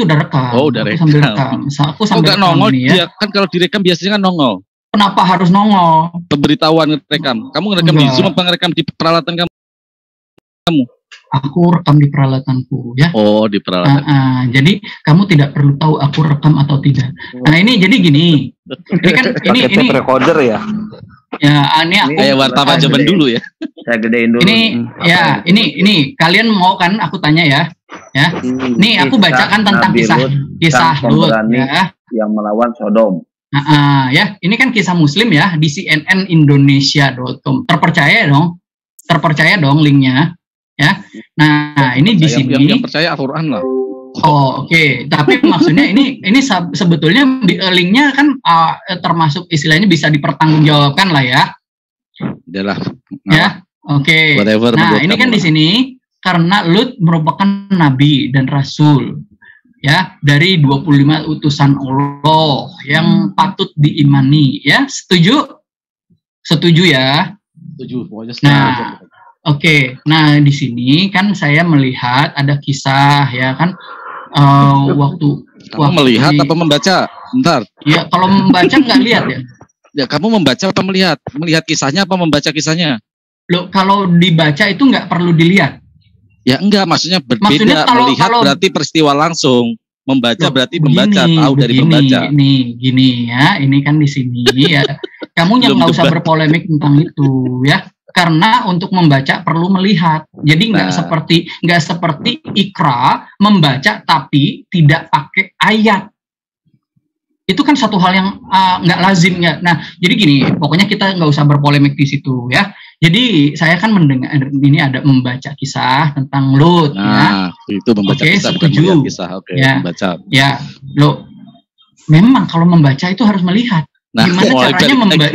sudah rekam. Oh, udah rekam. Aku sambil rekam nongol nih ya. Dia kan kalau direkam biasanya kan nongol. Kenapa harus nongol? Pemberitahuan rekam. Kamu ngerekam di Zoom apa ngerekam di peralatan kamu? Aku rekam di peralatanku ya. Oh, di peralatan. Jadi kamu tidak perlu tahu aku rekam atau tidak. Nah, ini jadi gini. Ini kan ini tape recorder ya. Ya, ini aku kayak wartawan zaman dulu ya. Saya gedein dulu. Ini ya, ini kalian mau kan aku tanya ya. Ya. Ini aku bacakan tentang kisah Lut ya, yang melawan Sodom. Ya, ini kan kisah Muslim ya di cnnindonesia.com. Terpercaya dong linknya. Ya, nah ini di sini. Yang percaya Al-Quran lah. Oh, oke. Tapi maksudnya ini sebetulnya linknya kan termasuk istilahnya bisa dipertanggungjawabkan lah ya. Adalah. Ya, oke. Nah, ini kan di sini karena Lut merupakan nabi dan rasul ya dari 25 utusan Allah yang patut diimani ya. Setuju ya? Setuju. Nah, oke, nah di sini kan saya melihat ada kisah ya kan waktu melihat apa membaca? Bentar. Ya kalau membaca nggak lihat ya. Ya kamu membaca apa melihat? Melihat kisahnya apa membaca kisahnya? Loh kalau dibaca itu nggak perlu dilihat. Ya enggak, maksudnya berbeda. Melihat berarti peristiwa langsung. Membaca berarti membaca, tahu dari membaca. Gini ya, ini kan di sini ya. Kamu yang nggak usah berpolemik tentang itu ya. Karena untuk membaca perlu melihat, jadi nggak seperti Iqra membaca tapi tidak pakai ayat. Itu kan satu hal yang nggak lazim ya. Nah, jadi gini, pokoknya kita nggak usah berpolemik di situ ya. Jadi saya kan mendengar ini ada membaca kisah tentang Lut. Nah, ya. Itu membaca kisah, setuju. Kisah. Ya, membaca. Ya, memang kalau membaca itu harus melihat. Nah, gimana caranya membaca?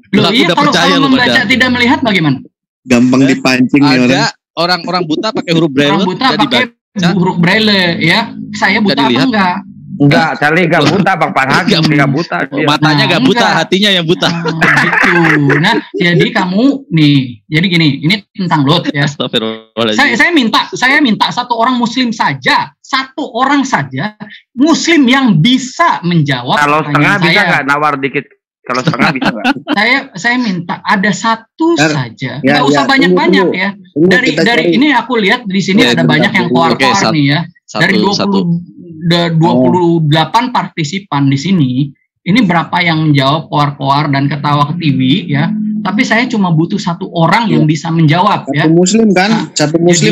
Loh iya, kalau membaca tidak melihat bagaimana? Gampang dipancing nih orang. Orang buta pakai huruf braille. Orang buta pakai huruf braille ya. Saya buta apa enggak? Enggak, Charlie enggak buta, Bang Farhan enggak buta. Matanya enggak buta, hatinya yang buta. Gitu. Nah, jadi kamu nih, jadi gini, ini tentang Lut ya. Saya minta satu orang muslim saja muslim yang bisa menjawab. Kalau setengah bisa nggak nawar dikit? Kalau setengah bisa nggak? Saya minta ada satu saja, nggak usah banyak-banyak ya. Dari ini aku lihat di sini ada banyak yang keluar-keluar nih ya. Dari 28 partisipan di sini, ini berapa yang menjawab keluar-keluar dan ketawa ke TV ya. Tapi saya cuma butuh satu orang yang bisa menjawab ya. Satu muslim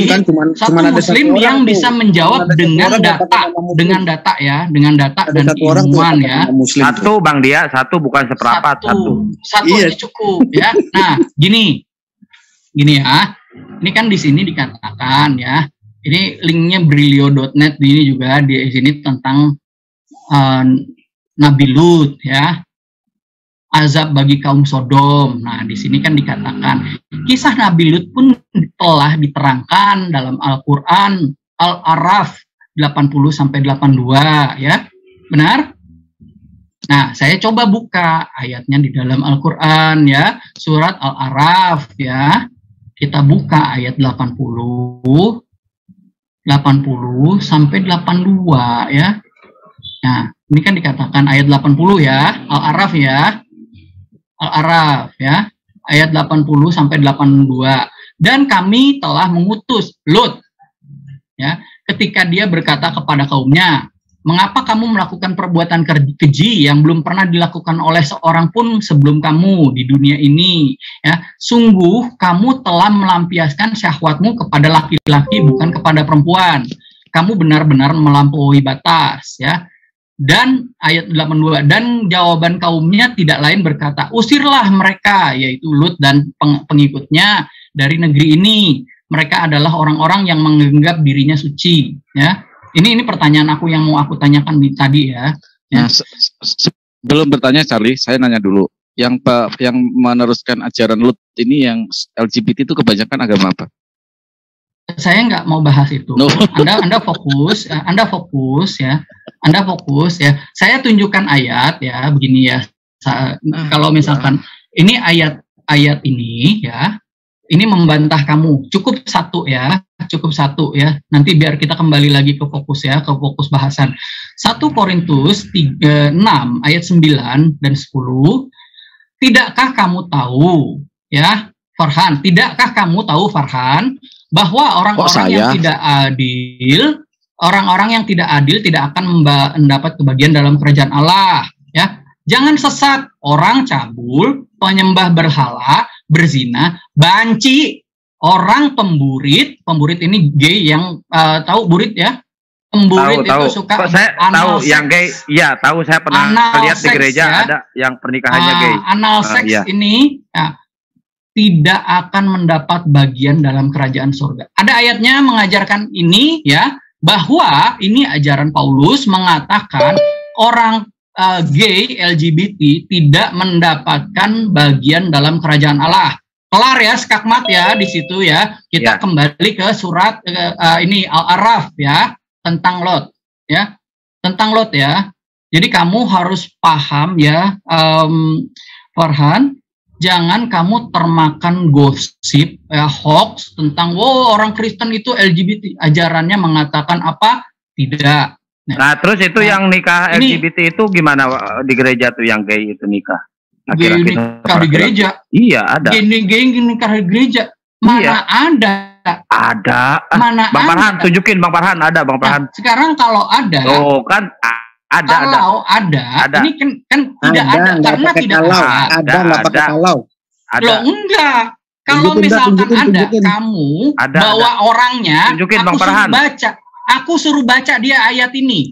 kan cuma ada muslim yang bisa menjawab dengan data dan ilmuwan ya. Satu Bang Dia, satu bukan seperempat, satu iya. Cukup ya. Nah, gini ya. Ini kan di sini dikatakan ya. Ini linknya brilio.net ini juga di sini tentang Nabi Lut ya. Azab bagi kaum Sodom. Nah, di sini kan dikatakan kisah Nabi Lut pun telah diterangkan dalam Al-Qur'an Al-A'raf 80 sampai 82 ya. Benar? Nah, saya coba buka ayatnya di dalam Al-Qur'an ya, surat Al-A'raf ya. Kita buka ayat 80 sampai 82 ya. Nah, ini kan dikatakan ayat 80 ya, Al-A'raf ya. Al-A'raf ya, ayat 80 sampai 82. Dan kami telah mengutus Lut ya, ketika dia berkata kepada kaumnya, mengapa kamu melakukan perbuatan keji yang belum pernah dilakukan oleh seorang pun sebelum kamu di dunia ini ya. Sungguh kamu telah melampiaskan syahwatmu kepada laki-laki bukan kepada perempuan. Kamu benar-benar melampaui batas ya. Dan ayat 82, dan jawaban kaumnya tidak lain berkata, usirlah mereka, yaitu Lut dan pengikutnya dari negeri ini. Mereka adalah orang-orang yang menganggap dirinya suci ya. Ini pertanyaan aku yang mau aku tanyakan tadi ya. Nah, sebelum bertanya Charlie, saya nanya dulu. Yang meneruskan ajaran Lut ini yang LGBT itu kebanyakan agama apa? Saya nggak mau bahas itu. No. Anda fokus ya. Saya tunjukkan ayat ya, begini ya. Kalau misalkan ini ayat ini ya, ini membantah kamu. Cukup satu ya. Nanti biar kita kembali lagi ke fokus ya, ke fokus bahasan. 1 Korintus 6 ayat 9 dan 10. Tidakkah kamu tahu ya, Farhan? Tidakkah kamu tahu, Farhan, bahwa orang-orang yang tidak adil tidak akan mendapat kebagian dalam kerajaan Allah, ya. Jangan sesat, orang cabul, penyembah berhala, berzina, banci, orang pemburit ini gay yang tahu burit ya? Pemburit itu suka saya tahu yang gay. Iya, tahu, saya pernah lihat di gereja ya? Ada yang pernikahannya gay. Anal seks iya. Ini ya, tidak akan mendapat bagian dalam kerajaan surga. Ada ayatnya mengajarkan ini ya, bahwa ini ajaran Paulus mengatakan orang gay, LGBT tidak mendapatkan bagian dalam kerajaan Allah. Kelar ya, skakmat ya di situ ya. Kita kembali ke surat ini Al-Araf ya, tentang Lot ya. Tentang Lot ya. Jadi kamu harus paham ya, Farhan, jangan kamu termakan gosip ya, hoax tentang orang Kristen itu LGBT. Ajarannya mengatakan apa? Tidak. Nah, terus itu yang nikah LGBT itu gimana di gereja tuh, yang gay itu nikah? Gay nikah di gereja? Iya, ada. Gay nikah di gereja? Mana ada? Ada. Mana Bang Farhan, tunjukin Bang Farhan, ada Bang Farhan. Sekarang kalau ada. Oh, kan ada. Kalau ada. Ini kan tidak ada karena tidak ada. Nggak pakai kalau. Loh, enggak. Kalau misalkan ada, kamu bawa orangnya, tunjukin Bang Farhan. Aku suruh baca dia ayat ini.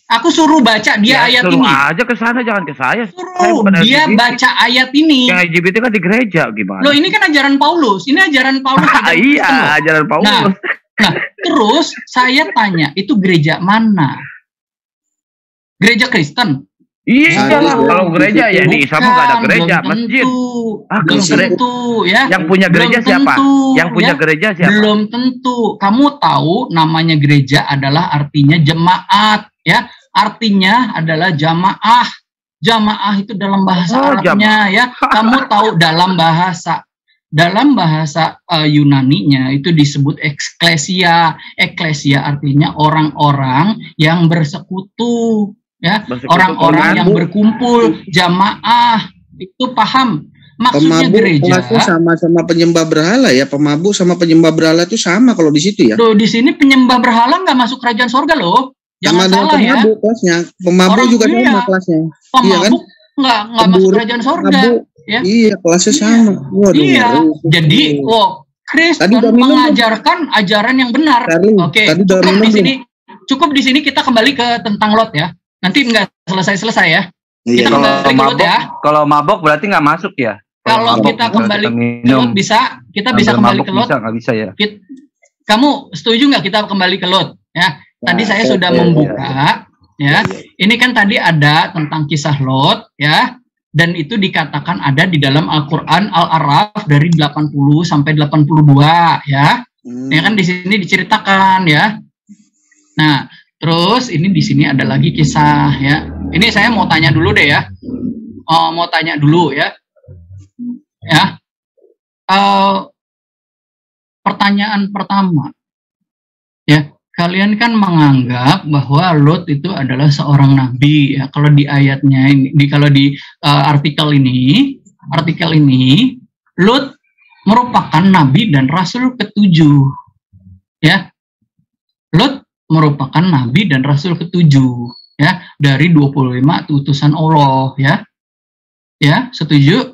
Aku suruh baca dia ayat ini. Suruh aja ke sana, jangan ke saya. Suruh dia baca ayat ini. Yang LGBT kan di gereja gimana? Loh, ini kan ajaran Paulus. Ini ajaran Paulus. Iya, ajaran Paulus. Nah, terus saya tanya, itu gereja mana? Gereja Kristen? Iya, kalau gereja ya di Islam nggak ada gereja, masjid. Belum tentu ya. Yang punya gereja siapa? Yang punya gereja siapa? Belum tentu. Kamu tahu namanya gereja adalah artinya jemaat ya. Artinya adalah jamaah. Jamaah itu dalam bahasa Arabnya ya. Kamu tahu dalam bahasa Yunaninya itu disebut eklesia. Eklesia artinya orang-orang yang bersekutu. Ya, orang-orang yang berkumpul, jamaah, itu paham maksudnya pemabuk, gereja. Sama-sama penyembah berhala ya, pemabuk sama penyembah berhala itu sama kalau di situ ya. Loh, di sini penyembah berhala nggak masuk kerajaan sorga loh, jangan sama salah ya. Kelasnya. Pemabuk juga sama kelasnya. Pemabuk iya kan? nggak masuk kerajaan sorga. Ya? Iya, kelasnya sama. Waduh, iya, jadi Kristen mengajarkan ajaran yang benar. Oke, cukup di sini kita kembali ke tentang Lot ya. Nanti nggak selesai ya. Kita kembali ke Lot ya. Kalau mabok berarti nggak masuk ya? Kalau kita kembali ke Lot bisa kembali ke Lot. Nggak bisa ya. Kamu setuju nggak kita kembali ke Lot? Ya. Tadi saya sudah membuka. Ya. Ini kan tadi ada tentang kisah Lot. Ya. Dan itu dikatakan ada di dalam Al-Quran Al-Araf dari 80 sampai 82. Ya. Ya kan di sini diceritakan ya. Nah. Terus ini di sini ada lagi kisah ya. Ini saya mau tanya dulu deh ya. Mau tanya dulu ya. Ya. Pertanyaan pertama. Ya, kalian kan menganggap bahwa Lot itu adalah seorang nabi ya. Kalau di ayatnya ini, kalau di artikel ini, Lot merupakan nabi dan rasul ke-7. Ya. Lot merupakan nabi dan rasul ke-7 ya, dari 25 utusan Allah ya. Ya, setuju?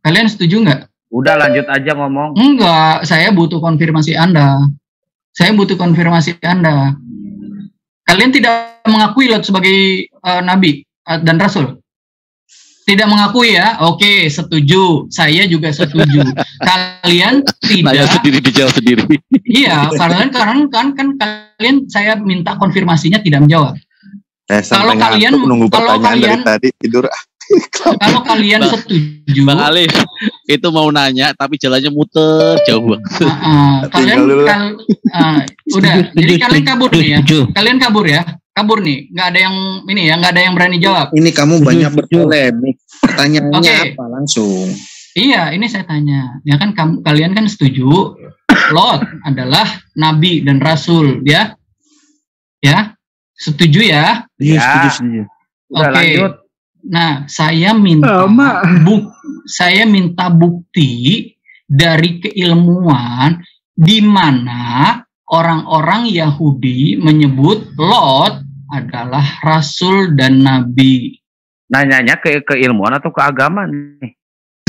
Kalian setuju nggak? Udah lanjut aja ngomong. Enggak, saya butuh konfirmasi Anda. Kalian tidak mengakui Lot sebagai nabi dan rasul? Tidak mengakui ya? Oke, setuju. Saya juga setuju. Kalian tidak. Saya sendiri dijawab sendiri. Iya, karena kan kalian saya minta konfirmasinya tidak menjawab. Kalau kalian dari tadi tidur. Kalau kalian setuju, Bang Alif itu mau nanya tapi jalannya muter jauh banget. Udah, jadi kalian kabur nih ya. Kalian kabur nih, nggak ada yang ini ya, nggak ada yang berani jawab. Ini kamu banyak berpolemik. Pertanyaannya apa langsung? Iya, ini saya tanya. Ya kan kalian kan setuju Lot adalah nabi dan rasul, ya? Ya? Setuju ya? Iya, setuju. Oke. Nah, saya minta bukti dari keilmuan di mana orang-orang Yahudi menyebut Lot adalah rasul dan nabi. Nanyanya ke keilmuan atau ke agama nih?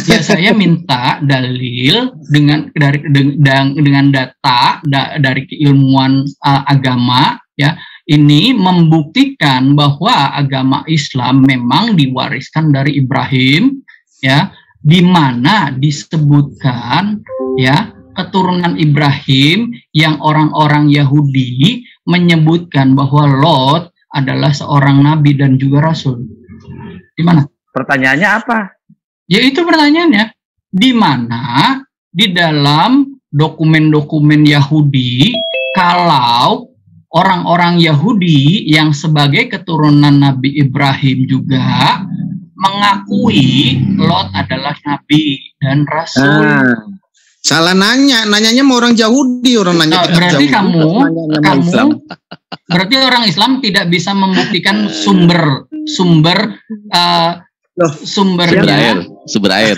Ya, saya minta dalil dengan data dari keilmuan agama, ya. Ini membuktikan bahwa agama Islam memang diwariskan dari Ibrahim, ya, di mana disebutkan, ya, keturunan Ibrahim yang orang-orang Yahudi menyebutkan bahwa Lot adalah seorang nabi dan juga rasul. Di mana? Pertanyaannya apa? Ya itu pertanyaannya, di mana di dalam dokumen-dokumen Yahudi kalau orang-orang Yahudi yang sebagai keturunan Nabi Ibrahim juga mengakui Lot adalah nabi dan rasul. Salah nanyanya mau orang Yahudi, orang nanya. Berarti berarti orang Islam tidak bisa membuktikan sumber air.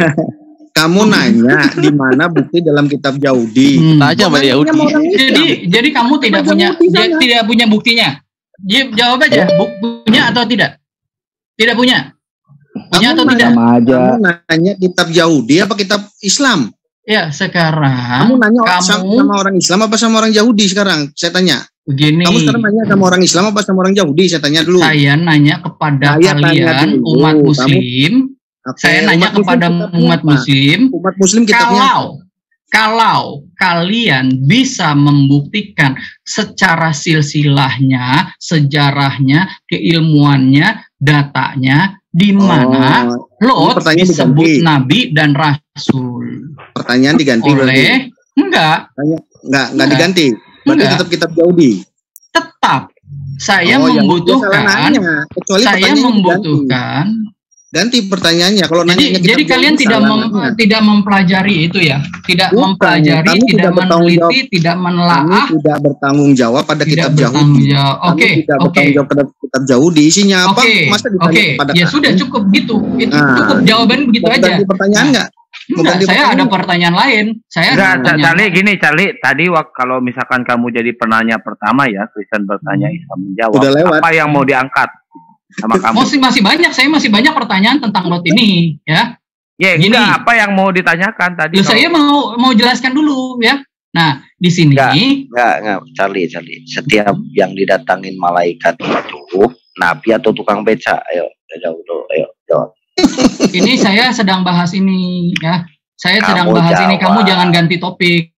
Kamu nanya di mana bukti dalam kitab Yahudi? Tanya sama Yahudi. Jadi kamu tidak punya buktinya. Jawab aja, punya atau tidak? Tidak punya. Punya atau tidak? Kamu nanya kitab Yahudi apa kitab Islam? Ya, sekarang kamu nanya sama orang Islam apa sama orang Yahudi sekarang? Saya tanya. Begini. Kamu sekarang nanya sama orang Islam apa sama orang Yahudi? Saya tanya dulu. Saya nanya kepada kalian umat Muslim. Saya nanya kepada umat Muslim. Umat Muslim kitabnya. Kalau kalian bisa membuktikan secara silsilahnya, sejarahnya, keilmuannya, datanya, di mana Lot disebut nabi dan rasul. Pertanyaan diganti oleh? Enggak diganti. Berarti tetap kitab Yahudi. Tetap. Saya membutuhkan. Ganti pertanyaannya. Kalau nanya jadi kalian tidak mempelajari itu ya, tidak mempelajari, tidak meneliti, tidak menelaah, tidak bertanggung jawab pada kitab Yahudi. Oke. Tidak bertanggung jawab pada kitab Yahudi. Isinya apa? Masa ditanya kepada ya sudah cukup gitu. Itu cukup jawaban begitu aja. Ganti pertanyaan nggak? Saya ada pertanyaan lain. Charlie, tadi kalau misalkan kamu jadi penanya pertama ya, Kristen bertanya, Islam menjawab. Udah lewat. Apa yang mau diangkat sama kamu? Masih banyak, saya masih banyak pertanyaan tentang Lot ini, ya. Ya, gini. Apa yang mau ditanyakan tadi? Saya mau jelaskan dulu, ya. Nah, di sini. Enggak, Charlie. Setiap yang didatangin malaikat itu nabi atau tukang beca? Ayo, jawab. Ini saya sedang bahas ini, ya. Saya sedang bahas ini. Kamu jangan ganti topik.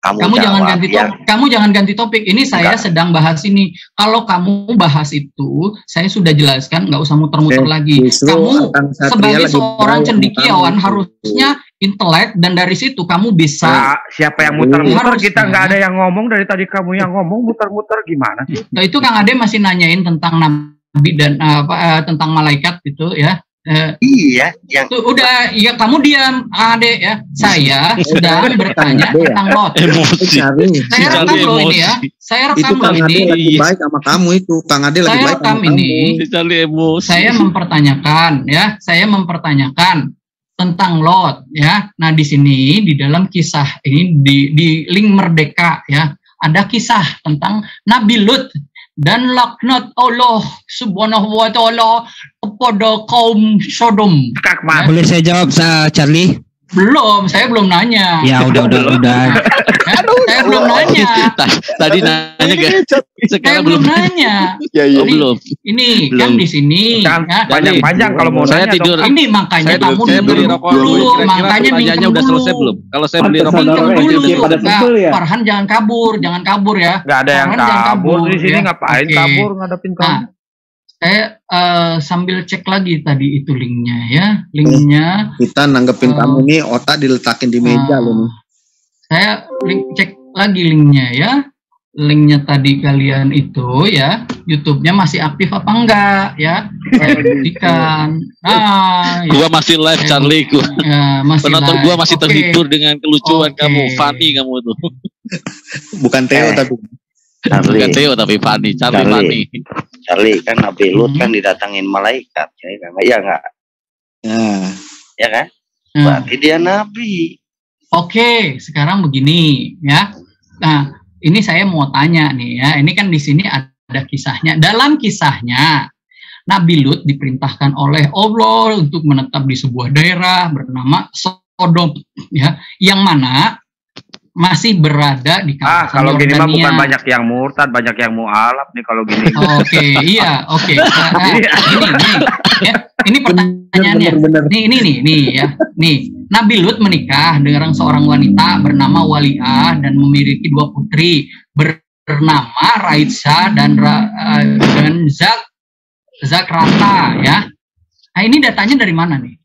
Kamu jangan ganti topik. Ini saya sedang bahas ini. Kalau kamu bahas itu, saya sudah jelaskan, nggak usah muter-muter lagi. Kamu sebagai seorang cendekiawan harusnya intelek, dan dari situ kamu bisa. Siapa yang muter-muter? Kita nggak ada yang ngomong dari tadi. Kamu yang ngomong muter-muter gimana sih? Nah, itu Kang Ade masih nanyain tentang nabi dan tentang malaikat itu, ya. Iya, yang udah, ya kamu diam, Ade, ya. Saya sedang bertanya tentang Lot. Saya rekam loh ini, ya. Saya rekam loh ini. Lagi baik sama kamu itu, Kang Ade lagi baik sama kamu. Saya mempertanyakan, ya. Saya mempertanyakan tentang Lot, ya. Nah, di sini di dalam kisah ini di link Merdeka, ya, ada kisah tentang Nabi Lut dan laknat Allah Subhanahu wa taala kepada kaum Sodom. Boleh saya jawab, Charlie? Saya belum nanya. Ya udah. Saya belum nanya. Tadi nanya guys. Saya belum nanya. Belum. Ini kan di sini. Panjang-panjang kalau mau saya nanya. Tidur. Ini makanya kamu beli rokok dulu. Makanya pertanyaannya udah selesai belum? Kalau saya beli rokok dulu. Farhan jangan kabur ya. Nggak ada yang kabur di sini, ngapain kabur ngadepin kamu? Saya sambil cek lagi tadi itu linknya, ya. Linknya. Kita nanggepin kamu nih, otak diletakin di meja loh. Saya cek lagi linknya, ya. linknya tadi kalian itu ya, YouTube-nya masih aktif apa enggak ya? Saya buktikan. Nah, Gua masih live, Charlie. Gua. ya, masih Penonton live. gua masih Oke. terhibur dengan kelucuan Oke. kamu, funny kamu itu. Bukan Theo tapi Bukan Theo tapi funny, Charlie Charlie. funny. Charlie kan Nabi Lut kan didatangin malaikat, ya nggak? nah, Ya kan? Nah, Berarti dia nabi. Oke, sekarang begini ya. Nah, ini saya mau tanya nih ya. Ini kan di sini ada kisahnya. Dalam kisahnya, Nabi Lut diperintahkan oleh Allah untuk menetap di sebuah daerah bernama Sodom ya, yang mana masih berada di kawasan Kalau gini mah Yordania. bukan banyak yang murtad, banyak yang mualaf nih kalau gini. Oke, iya, oke. Ini pertanyaannya. bener. Nih ya. Nih, Nabi Lut menikah dengan seorang wanita bernama Waliah dan memiliki 2 putri bernama Raitsa dan Zakrata ya. Nah, ini datanya dari mana nih?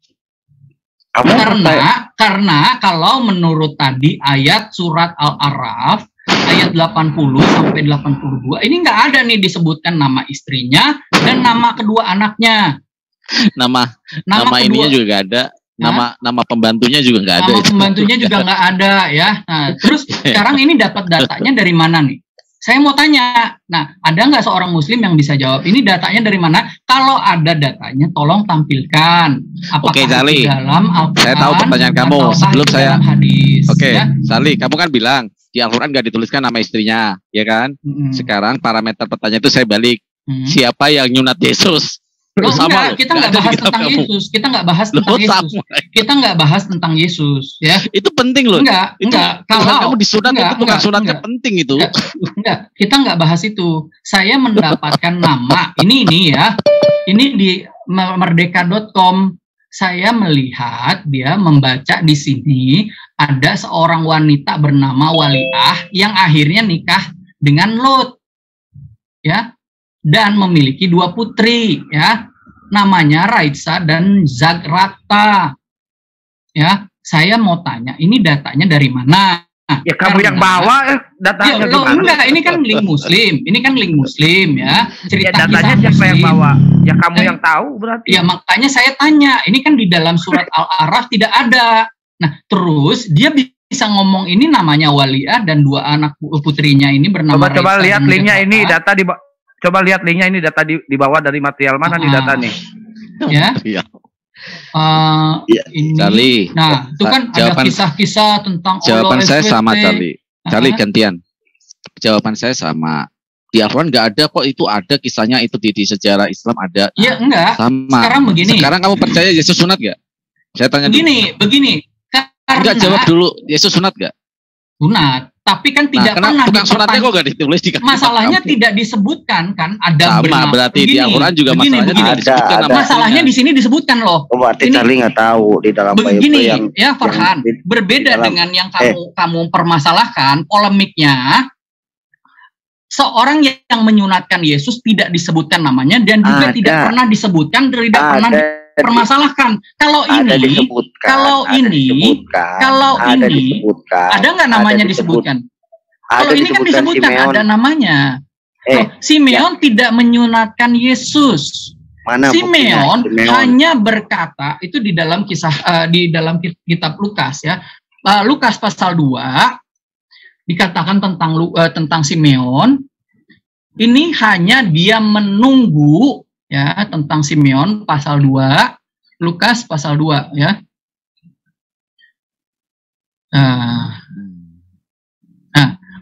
Karena kalau menurut tadi ayat surat Al-Araf ayat 80 sampai 82 ini nggak ada nih disebutkan nama istrinya dan nama kedua anaknya. Nama kedua, ininya juga nggak ada. Nama pembantunya juga nggak ada. Nama pembantunya juga nggak ada ya. Nah, terus sekarang ini dapat datanya dari mana nih? Saya mau tanya, nah ada nggak seorang muslim yang bisa jawab ini datanya dari mana? Kalau ada datanya, tolong tampilkan. Apakah Oke, Charlie. itu dalam Al-Quran? Saya tahu pertanyaan kamu ataukah sebelum itu saya. dalam hadis. Oke, Ya? Charlie, kamu kan bilang di Al-Quran nggak dituliskan nama istrinya, ya kan? Sekarang parameter pertanyaan itu saya balik. Siapa yang nyunat Yesus? Loh, Sama enggak, kita nggak bahas tentang Yesus. Kita nggak bahas tentang Yesus. Kita nggak bahas tentang Yesus, ya. Itu penting loh. Enggak. Kalau kamu disunat itu bukan sunatnya penting itu. Enggak, kita nggak bahas itu. Saya mendapatkan nama ini ya. Ini di merdeka.com. Saya melihat dia membaca di sini ada seorang wanita bernama Waliah yang akhirnya nikah dengan Lot, ya. Dan memiliki 2 putri ya, namanya Raitsa dan Zakrata ya. Saya mau tanya ini datanya dari mana? Ya kamu yang bawa datanya ya, enggak, ini kan link muslim ya, cerita ya, datanya kisah siapa yang muslim. bawa? Ya kamu yang tahu berarti. Ya makanya saya tanya, ini kan di dalam surat Al-Araf tidak ada. Nah terus dia bisa ngomong ini namanya Waliah dan 2 anak putrinya ini bernama Coba Raisa lihat dan linknya Zakrata. ini data di. Coba lihat linknya ini data dibawa dari material mana nih data nih? Ya. Iya. Ini. Charlie. Nah, itu kan ada kisah-kisah tentang Jawaban Allah, saya SWT. sama, Charlie. Charlie gantian. Jawaban saya sama. Di Al-Quran nggak ada kok, itu ada kisahnya itu di sejarah Islam ada. Ya enggak. Sama. Sekarang begini. Sekarang kamu percaya Yesus sunat nggak? Saya tanya begini. Enggak, jawab dulu. Yesus sunat nggak? Sunat. Tapi kan tidak pernah tukang sunatnya kok nggak ditulis di masalahnya tidak disebutkan kan ada sama berarti di Al-Quran juga masalahnya tidak disebutkan nama masalahnya di sini disebutkan loh. Berarti Charlie nggak tahu di dalam begini Bible ya Farhan, berbeda dengan yang kamu permasalahkan polemiknya. Seorang yang menyunatkan Yesus tidak disebutkan namanya dan juga tidak pernah disebutkan, tidak pernah dipermasalahkan. Kalau ini ada nggak namanya disebutkan? Kalau ini kan disebutkan ada namanya. Simeon tidak menyunatkan Yesus. Simeon hanya berkata itu di dalam kisah di dalam kitab Lukas ya. Lukas pasal 2 dikatakan tentang Simeon. Ini hanya dia menunggu ya tentang Simeon pasal 2 Lukas pasal 2 ya.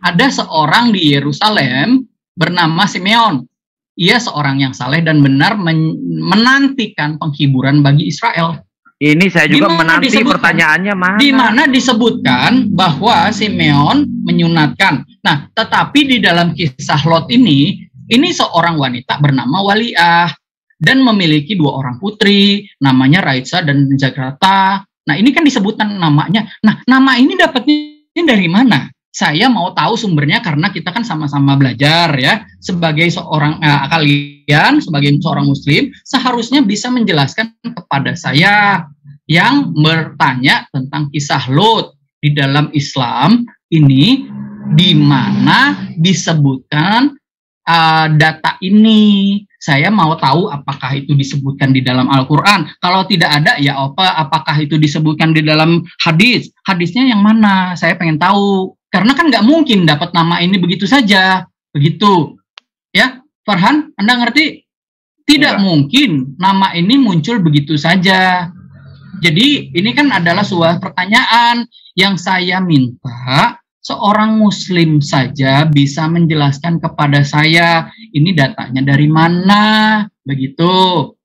Ada seorang di Yerusalem bernama Simeon. Ia seorang yang saleh dan benar menantikan penghiburan bagi Israel. Ini saya juga menanti pertanyaannya mana? Di mana disebutkan bahwa Simeon menyunatkan. Nah, tetapi di dalam kisah Lot ini seorang wanita bernama Waliah dan memiliki 2 orang putri, namanya Raitsa dan Zakrata. Nah, ini kan disebutkan namanya. Nah, nama ini dapatnya dari mana? Saya mau tahu sumbernya karena kita kan sama-sama belajar ya. Sebagai seorang kalian sebagai seorang muslim seharusnya bisa menjelaskan kepada saya yang bertanya tentang kisah Lot di dalam Islam ini di mana disebutkan data ini. Saya mau tahu apakah itu disebutkan di dalam Al-Quran. Kalau tidak ada, ya apakah itu disebutkan di dalam hadis? Hadisnya yang mana? Saya pengen tahu. Karena kan nggak mungkin dapat nama ini begitu saja. Begitu. Ya, Farhan, Anda ngerti? Tidak mungkin nama ini muncul begitu saja. Jadi ini kan adalah sebuah pertanyaan yang saya minta seorang muslim saja bisa menjelaskan kepada saya ini datanya dari mana, begitu.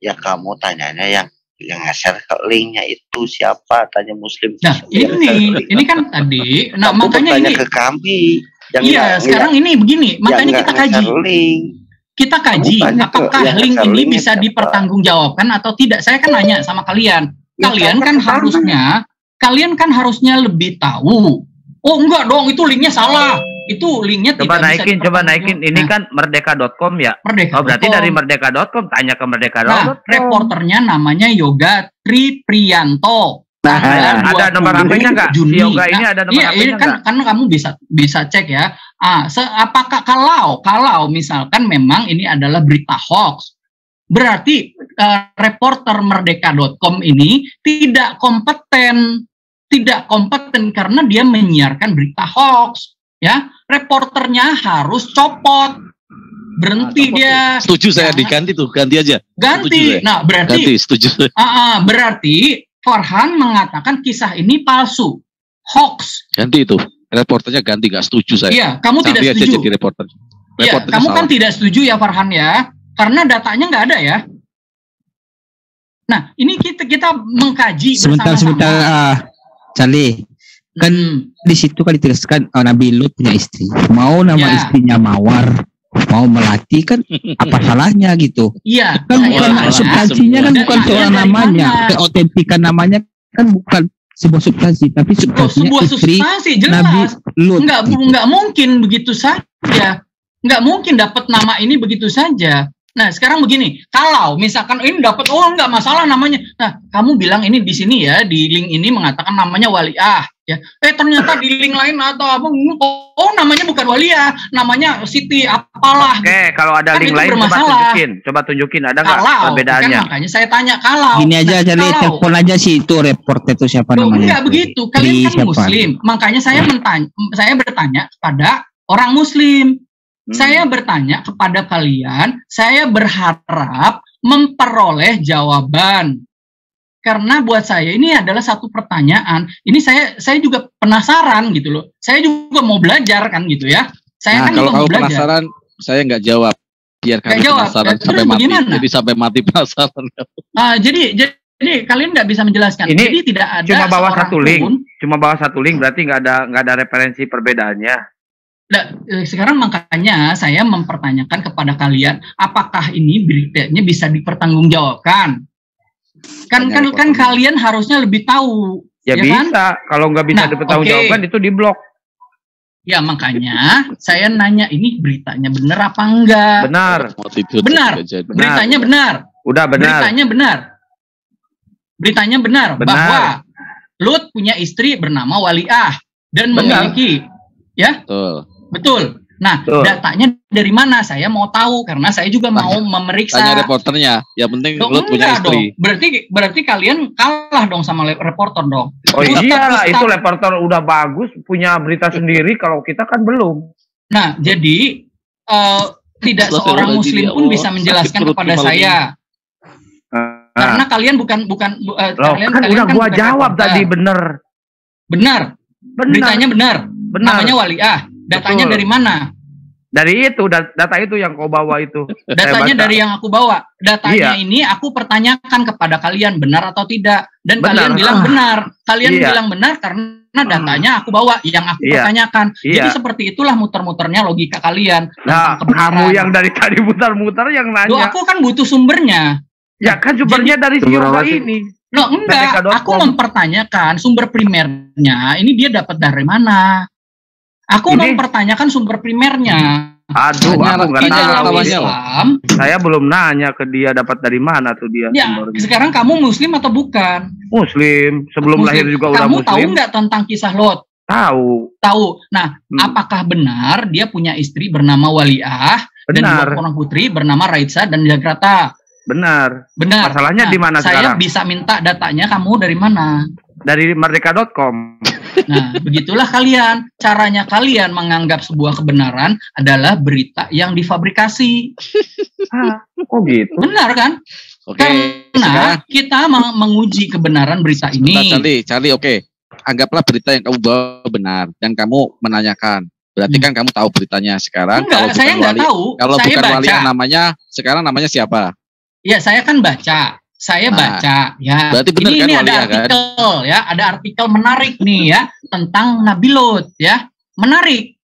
Ya kamu tanyanya yang nge-share ke linknya itu siapa, tanya muslim. Nah ini kan tadi, nah kamu makanya ini ke kami. Iya sekarang ini begini, makanya kita kaji. Kita kaji apakah link ini bisa dipertanggungjawabkan atau tidak. Saya kan nanya sama kalian, kalian kan harusnya lebih tahu. Oh enggak dong, itu linknya salah. Itu linknya coba naikin, coba naikin. Ini kan merdeka.com ya. Merdeka. Oh berarti dari merdeka.com, tanya ke merdeka.com. Nah, reporternya namanya Yoga Tripriyanto. Nah, ada nomor HP-nya nggak? Yoga ini ada nomor HP-nya ini kan kamu bisa cek ya. Apakah kalau misalkan memang ini adalah berita hoax, berarti reporter merdeka.com ini tidak kompeten karena dia menyiarkan berita hoax, ya. Reporternya harus copot, berhenti dia. Setuju saya, diganti tuh, ganti aja. Ganti. Nah berarti ganti, setuju. Berarti Farhan mengatakan kisah ini palsu, hoax. Ganti itu, reporternya ganti, gak setuju saya. Iya, kamu tidak setuju. Jadi reporter. Iya, kamu kan tidak setuju ya Farhan ya, karena datanya nggak ada ya. Nah, ini kita mengkaji sebentar, Charlie, kan di situ kan dituliskan Nabi Lut punya istri. Mau nama istrinya Mawar, mau Melati, kan apa salahnya gitu? Iya. Kan bukan substansinya, kan bukan soal namanya, keautentikan namanya kan bukan sebuah substansi, tapi sebuah substansi jelas. Nabi Lut. Nggak mungkin begitu saja. Nggak mungkin dapat nama ini begitu saja. Nah, sekarang begini, kalau misalkan ini dapat, nggak masalah namanya. Nah, kamu bilang ini di sini ya, di link ini mengatakan namanya Waliah, ya. Ternyata di link lain atau apa, namanya bukan Waliah, namanya Siti apalah. Oke, kalau ada link lain coba tunjukin, ada nggak perbedaannya? Kan makanya saya tanya kalau. Gini aja, Charlie, telepon aja sih itu reporter itu siapa namanya? Enggak begitu, kalian kan Muslim, makanya saya bertanya kepada orang Muslim. Saya bertanya kepada kalian, saya berharap memperoleh jawaban. Karena buat saya ini adalah satu pertanyaan. Ini saya juga penasaran gitu loh. Saya juga mau belajar kan gitu ya. Saya kan kalau juga mau belajar. Penasaran, saya nggak jawab. Biar kalian penasaran sampai mati. Jadi sampai mati penasaran. Jadi kalian nggak bisa menjelaskan. Ini jadi tidak ada. Cuma bawa satu link. Berarti nggak ada referensi perbedaannya. Nah, sekarang makanya saya mempertanyakan kepada kalian, apakah ini beritanya bisa dipertanggungjawabkan? Kan kalian harusnya lebih tahu. Ya bisa, kan? Kalau nggak bisa dipertanggungjawabkan itu diblok. Ya makanya saya nanya, ini beritanya benar apa enggak? Benar. Beritanya benar. Udah benar. Beritanya benar. Bahwa Lut punya istri bernama Waliah dan memiliki, ya. Betul. Nah, datanya dari mana? Saya mau tahu karena saya juga mau memeriksa. Tanya reporternya. Ya penting Lut punya istri. Berarti kalian kalah dong sama reporter dong. Oh iya, itu reporter udah bagus, punya berita sendiri. Kalau kita kan belum. Nah, jadi tidak seorang Muslim pun bisa menjelaskan kepada saya. Karena kalian bukan kalian udah gua jawab tadi benar. Beritanya benar. Namanya Waliah. Datanya dari mana? Dari itu, data itu yang kau bawa itu. Datanya dari yang aku bawa. Datanya ini aku pertanyakan kepada kalian, benar atau tidak. Dan kalian bilang benar. Kalian bilang benar karena datanya aku bawa, yang aku pertanyakan. Jadi seperti itulah muter-muternya logika kalian. Nah, kamu yang dari tadi muter-muter yang nanya. Aku kan butuh sumbernya. Ya kan sumbernya dari si Yoga ini. Loh enggak, aku mempertanyakan sumber primernya. Ini dia dapat dari mana? Aku mempertanyakan sumber primernya. Aduh, aku nggak tahu. Islam, saya belum nanya ke dia dapat dari mana tuh dia. Ya, sekarang kamu Muslim atau bukan? Muslim. Sebelum lahir juga udah Muslim. Kamu tahu nggak tentang kisah Lot? Tahu. Nah, apakah benar dia punya istri bernama Waliah dan dua orang putri bernama Raisa dan Jagrata? Benar. Masalahnya Nah, di mana saya sekarang? bisa minta datanya, kamu dari mana? Dari merdeka.com. Nah, begitulah kalian. Caranya kalian menganggap sebuah kebenaran adalah berita yang difabrikasi. Kok gitu? Benar kan? Oke. Karena kita menguji kebenaran berita ini. Charlie, oke. Anggaplah berita yang kamu bawa benar dan kamu menanyakan. Berarti kan kamu tahu beritanya sekarang. Enggak, saya nggak tahu. Kalau saya bukan baca. Wali namanya, sekarang namanya siapa? Ya, saya kan baca. Saya baca, ya. Berarti benar ini kan ada artikel, kan? Ya, ada artikel menarik nih ya tentang Nabi Lot, ya, menarik.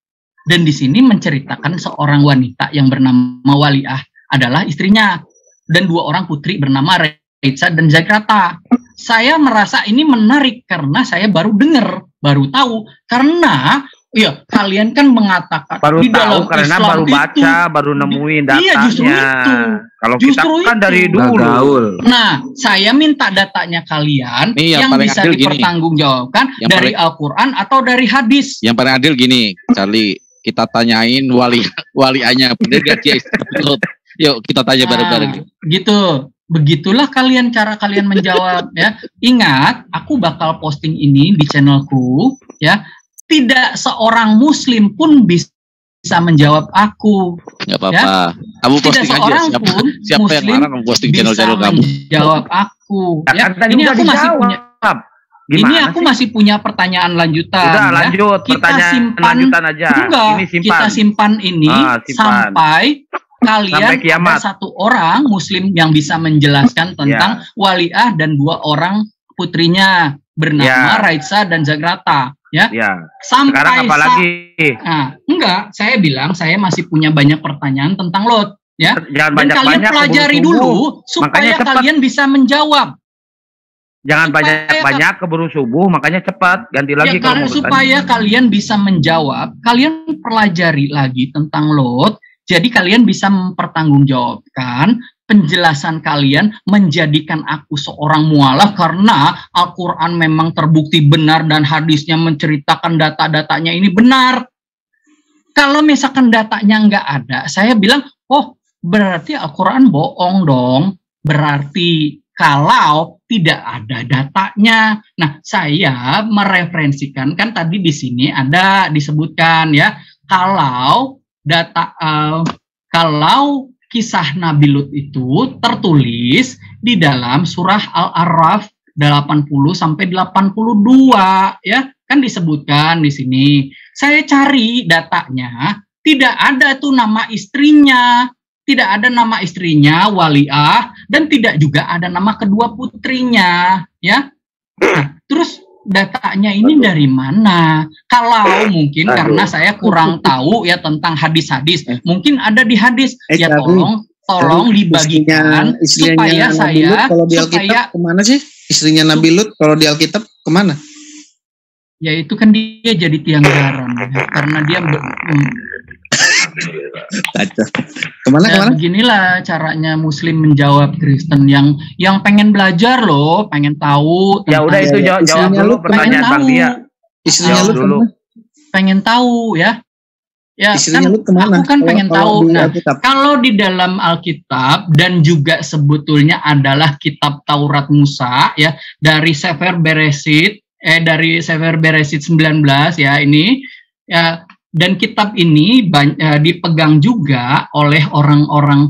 Dan di sini menceritakan seorang wanita yang bernama Waliah adalah istrinya dan dua orang putri bernama Raisa dan Jagrata. Saya merasa ini menarik karena saya baru dengar, baru tahu. Karena ya kalian kan mengatakan baru di tahu dalam karena Islam baru baca, baru nemuin datanya. Iya, justru itu. Kalau Justru kita kan itu. dari dulu. Nah, saya minta datanya kalian Nih, yang yang paling bisa adil gini. dipertanggungjawabkan Yang dari paling- Al-Quran atau dari hadis. Yang paling adil gini, Charlie. Kita tanyain walianya, bener gak dia istri Lot? Yuk kita tanya bareng-bareng. Gitu. Begitulah cara kalian menjawab ya. Ingat, aku bakal posting ini di channelku ya. Tidak seorang muslim pun bisa menjawab aku. Nggak apa-apa. Ya? Kamu Tidak posting aja seorang siapa pun yang muslim marah kamu posting bisa channel kamu. menjawab aku. Ya, Ya, kan tadi ini udah aku masih dijawab. punya. Gimana Ini aku sih? masih punya pertanyaan lanjutan. Udah ya. lanjut, Kita pertanyaan simpan, lanjutan aja. Enggak, Ini simpan. kita simpan ini Simpan. sampai kalian Sampai kiamat. ada satu orang muslim yang bisa menjelaskan tentang Waliah dan dua orang putrinya bernama Raisa dan Jagrata. Ya. Ya. Sampai Sekarang apa lagi? Nah, enggak, saya bilang saya masih punya banyak pertanyaan tentang Lot. Ya. Jangan Dan banyak-banyak, kalian pelajari keburu dulu subuh. supaya Makanya cepat. kalian bisa menjawab. Jangan supaya banyak-banyak keburu subuh, makanya cepat. Ganti lagi Ya, kalau mau supaya kalian bisa menjawab, kalian pelajari lagi tentang Lot. Jadi kalian bisa mempertanggungjawabkan penjelasan kalian menjadikan aku seorang mualaf karena Al-Quran memang terbukti benar dan hadisnya menceritakan data-datanya ini benar. Kalau misalkan datanya nggak ada, saya bilang, oh berarti Al-Quran bohong dong. Berarti kalau tidak ada datanya. Nah, saya mereferensikan, kan tadi di sini ada disebutkan ya, kalau kisah Nabi Lut itu tertulis di dalam surah Al-A'raf 80 sampai 82 ya, kan disebutkan di sini. Saya cari datanya, tidak ada tuh nama istrinya. Tidak ada nama istrinya Waliah dan tidak juga ada nama kedua putrinya, ya. Nah, terus datanya ini dari mana? Kalau mungkin karena saya kurang tahu ya tentang hadis-hadis, mungkin ada di hadis. Ya tolong dibagikan supaya saya kalau di Alkitab kemana sih? Istrinya Nabi Lut kalau di Alkitab kemana? Ya itu kan dia jadi tiang garam ya, karena dia kemana? Beginilah caranya Muslim menjawab Kristen yang pengen belajar loh, pengen tahu. Ya udah itu jawab dulu pertanyaan Bang Dia. Istrinya lu dulu. Pengen tahu ya. Ya istrinya kan, lu kemana? Aku kan pengen tahu. Nah, Alkitab. kalau di dalam Alkitab dan juga sebetulnya adalah kitab Taurat Musa ya, dari Sefer Beresit 19 ya ini ya. Dan kitab ini dipegang juga oleh orang-orang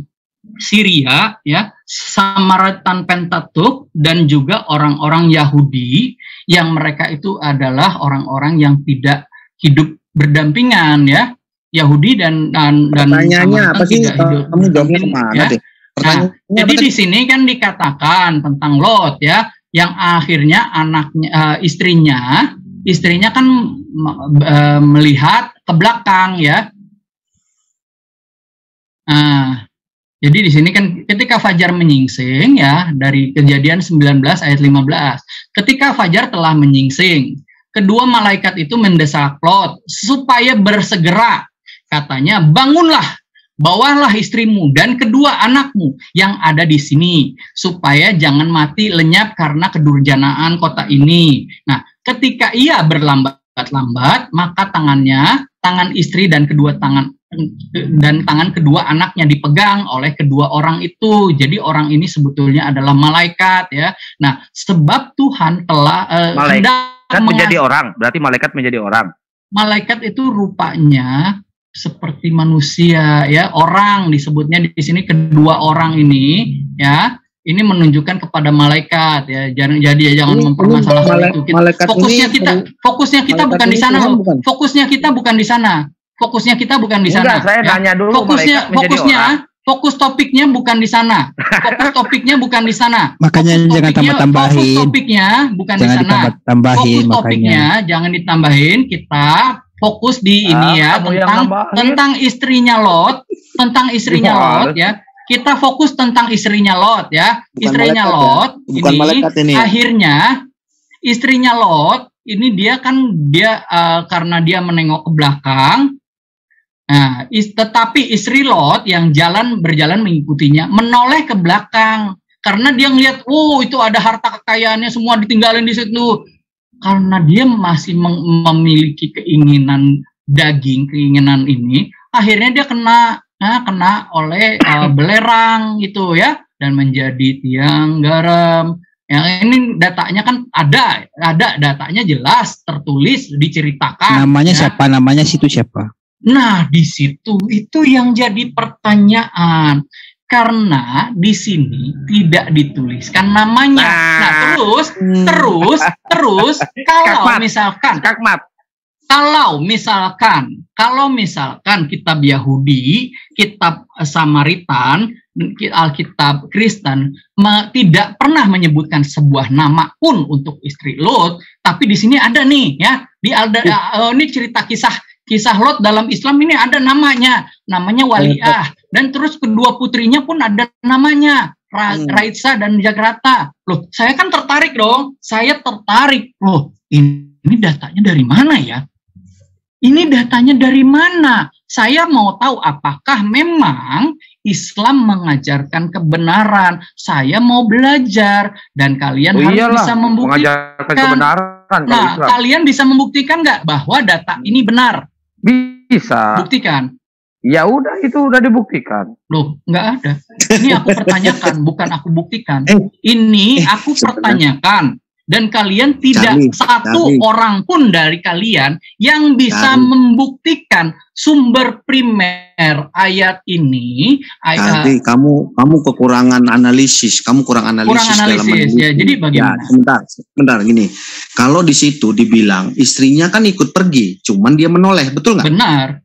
Syria, ya, Samaritan Pentateuch, dan juga orang-orang Yahudi yang mereka itu adalah orang-orang yang tidak hidup berdampingan, ya. Yahudi dan pertanyaannya apa sih? Kamu jawabnya kemana ya. deh? Nah, jadi di sini kan dikatakan tentang Lot, ya, yang akhirnya istrinya kan melihat ke belakang ya. Nah, jadi di sini kan ketika fajar menyingsing ya, dari Kejadian 19 ayat 15. Ketika fajar telah menyingsing, kedua malaikat itu mendesak Lot supaya bersegera. Katanya, bangunlah, bawalah istrimu dan kedua anakmu yang ada di sini supaya jangan mati lenyap karena kedurjanaan kota ini. Nah, ketika ia berlambat lambat, maka tangan istri dan tangan kedua anaknya dipegang oleh kedua orang itu. Jadi orang ini sebetulnya adalah malaikat ya. Nah, sebab Tuhan telah malaikat menjadi orang, berarti malaikat menjadi orang. Malaikat itu rupanya seperti manusia ya, orang disebutnya di sini kedua orang ini ya. Ini menunjukkan kepada malaikat ya. Jangan mempermasalahkan itu. Fokusnya kita bukan di sana loh. Fokusnya kita bukan di sana. Fokus Saya tanya dulu. Fokus topiknya bukan di sana. Makanya jangan tambah-tambahin. Fokus topiknya bukan di sana. Fokus topiknya jangan ditambahin. Kita fokus di ini ya, tentang istrinya Lot, ya. Kita fokus tentang istrinya Lot ya. Istrinya Lot ini akhirnya istrinya Lot ini dia karena dia menengok ke belakang. Nah, tetapi istri Lot yang berjalan mengikutinya menoleh ke belakang karena dia ngelihat, itu ada harta kekayaannya semua ditinggalin di situ. Karena dia masih memiliki keinginan keinginan ini, akhirnya dia kena oleh belerang gitu ya, dan menjadi tiang garam. Yang ini datanya kan ada datanya jelas tertulis diceritakan. Namanya siapa? Namanya situ siapa? Nah, di situ itu yang jadi pertanyaan. Karena di sini tidak dituliskan namanya. Nah, terus kalau misalkan kitab Yahudi, kitab Samaritan, Alkitab Kristen tidak pernah menyebutkan sebuah nama pun untuk istri Lot, tapi di sini ada nih ya, ini cerita kisah Lot dalam Islam ini ada namanya Waliah, dan terus kedua putrinya pun ada namanya Raitsa dan Jagrata. Loh, saya kan tertarik dong. Loh, ini datanya dari mana ya? Saya mau tahu apakah memang Islam mengajarkan kebenaran. Saya mau belajar dan kalian harus bisa membuktikan. Nah, kalian bisa membuktikan nggak bahwa data ini benar? Bisa. Buktikan. Ya udah, itu udah dibuktikan. Loh, nggak ada. Ini aku pertanyakan, bukan aku buktikan. Ini aku pertanyakan. Dan kalian tidak orang pun dari kalian yang bisa membuktikan sumber primer ayat ini. Kamu kekurangan analisis. Kamu kurang analisis dalam ya. Jadi bagaimana? Sebentar gini. Kalau di situ dibilang istrinya kan ikut pergi, cuman dia menoleh, betul nggak? Benar.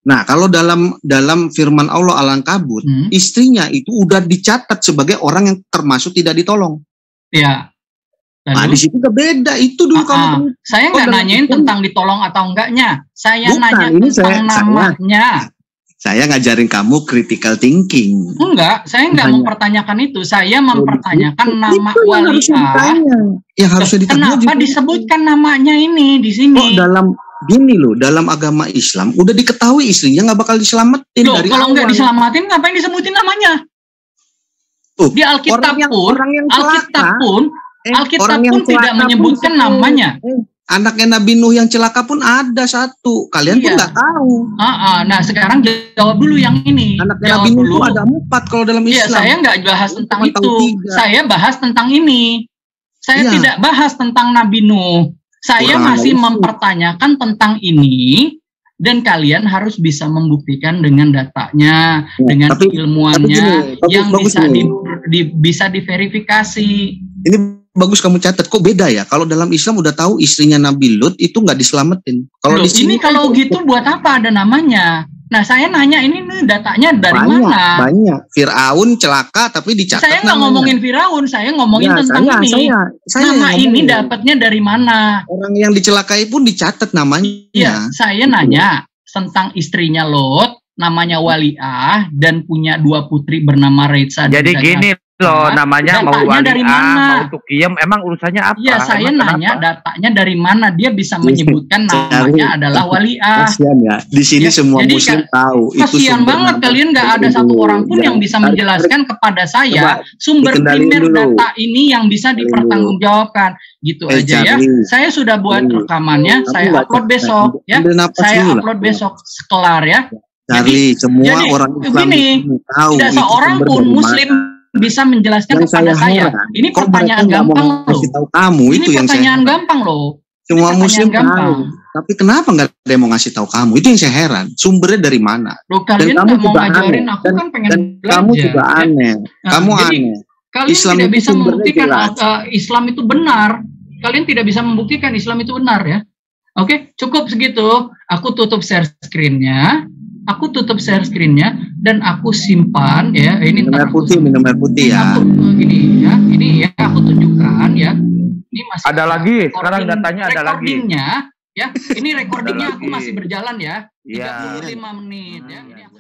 Nah, kalau dalam firman Allah Al-Ankabut, istrinya itu udah dicatat sebagai orang yang termasuk tidak ditolong. Ya. Nah, di situ udah beda. Itu dulu kamu. Saya nggak nanyain tentang ditolong atau enggaknya. Saya nanya tentang namanya. Saya ngajarin kamu critical thinking. Enggak, saya nggak mempertanyakan itu. Saya mempertanyakan nama Waliah. Yang harusnya ditanya. Kenapa disebutkan namanya ini di sini? Dalam agama Islam udah diketahui istrinya nggak bakal diselamatin dari kalau nggak diselamatin, ngapain disebutin namanya? Di Alkitab pun tidak menyebutkan namanya. Anaknya Nabi Nuh yang celaka pun ada satu. Kalian pun nggak tahu. Nah, sekarang jawab dulu yang ini. Anaknya Nabi Nuh itu ada 4 kalau dalam Islam. Saya nggak bahas tentang itu. Saya bahas tentang ini. Saya tidak bahas tentang Nabi Nuh. Saya masih mempertanyakan tentang ini. Dan kalian harus bisa membuktikan dengan datanya, dengan ilmuannya yang bisa diverifikasi. Ini bagus kamu catat. Kok beda ya? Kalau dalam Islam udah tahu istrinya Nabi Lut itu nggak diselamatin. Kalau di sini kalau gitu buat apa ada namanya? Nah, saya nanya ini datanya dari mana? Banyak. Firaun celaka tapi dicatat. Saya nggak ngomongin Firaun, saya ngomongin tentang ini. Nama ini dapatnya dari mana? Orang yang dicelakai pun dicatat namanya. Iya, saya nanya tentang istrinya Lot, namanya Waliah dan punya 2 putri bernama Raitsa. Jadi gini Loh, namanya mau datanya dari mana? mau tukiem, emang urusannya apa? Iya, saya nanya datanya dari mana, dia bisa menyebutkan namanya adalah waliah. Kasian ya, di sini Ya, semua jadi muslim tahu itu kasihan banget kalian nggak ada satu orang pun yang bisa menjelaskan kepada saya sumber primer data ini yang bisa dipertanggungjawabkan, gitu aja ya. Saya sudah buat rekamannya, saya upload besok ya. Saya upload besok sekelar ya. Charlie, semua orang Islam tahu tidak seorang pun muslim bisa menjelaskan kepada saya. Ini pertanyaan gampang loh. Kamu ini itu pertanyaan gampang loh. Semua muslim tahu. Tapi kenapa nggak ada yang mau ngasih tahu kamu? Itu yang saya heran. Sumbernya dari mana? Loh, kalian kamu mau ngajarin aku kan pengen belajar. Kamu juga aneh. Kamu aneh. Kalian Islam tidak bisa membuktikan Islam itu benar. Kalian tidak bisa membuktikan Islam itu benar ya. Oke, cukup segitu. Aku tutup share screen-nya. Dan aku simpan ya. Ini minum air putih ya. Gini ya. Ini ya aku tunjukkan ya. Ini masih ada lagi. Sekarang datanya ada lagi. Ya. Ini recordingnya aku masih berjalan ya. 35 menit ya. Ini aku